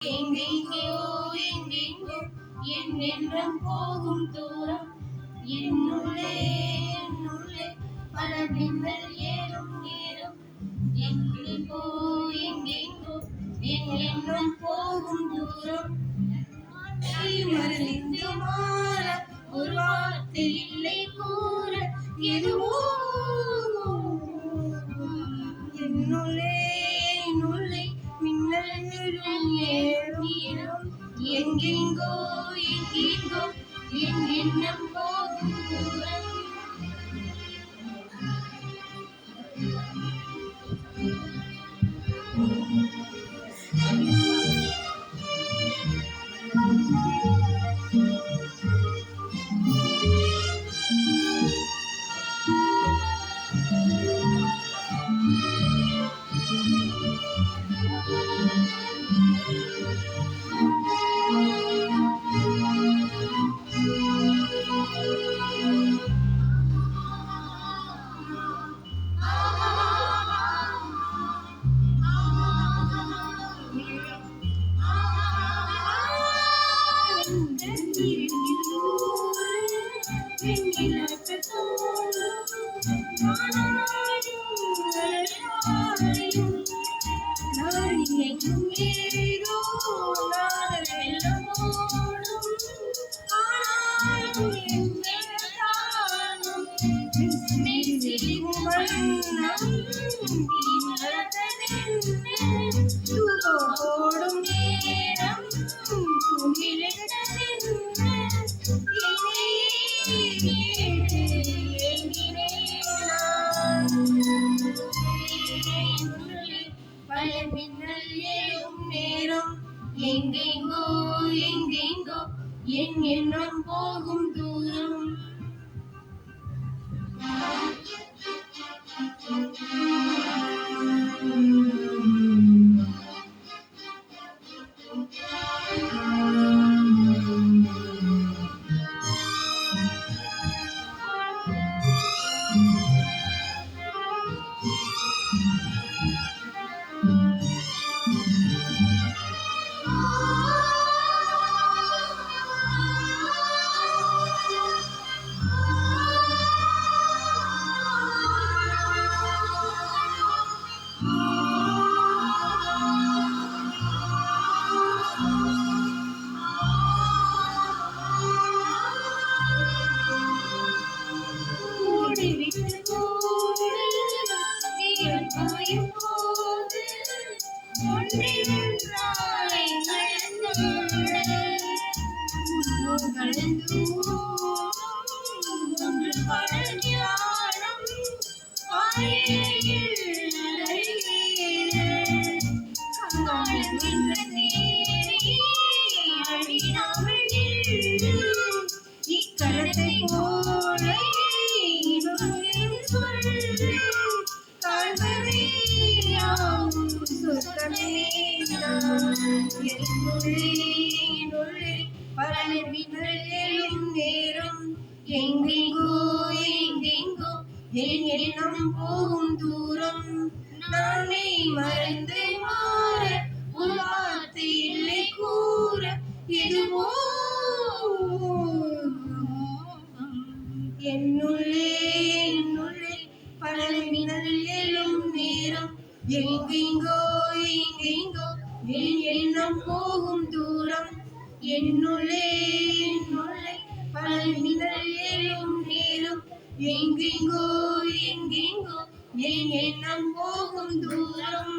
எங்கெங்கோ எங்கெங்கோ என் எண்ணம் போகும் தூரம் என்னுள்ளே பல மின்னல் ஏறும் நேரம் எங்கெங்கோ எங்கெங்கோ என் எண்ணம் போகும் தூரம் மறைந்து மாற ஒரு வார்த்தை இல்லை கூற எதுவோ என்னுள்ளே மின்னல் ஏறும் எங்கெங்கோ எங்கெங்கோ என் எண்ணம் போகும் தூரம் எங்கெங்கோ எங்கெங்கோ என் எண்ணம் போகும் தூரம் இக்கரத்தை போல நேரம் எங்கெங்கோ எங்கெங்கோ என் எண்ணம் போகும் தூரம் நானே மறைந்து மாற ஒரு வார்த்தை இல்லை கூற எதுவோ என்னுள்ளே பல மின்னல் எழும் நேரம் எங்கெங்கோ எங்கெங்கோ என் எண்ணம் போகும் தூரம் என்னுள்ளே பல மின்னல் எழும் நேரம் எங்கெங்கோ எங்கெங்கோ என் எண்ணம் போகும் தூரம்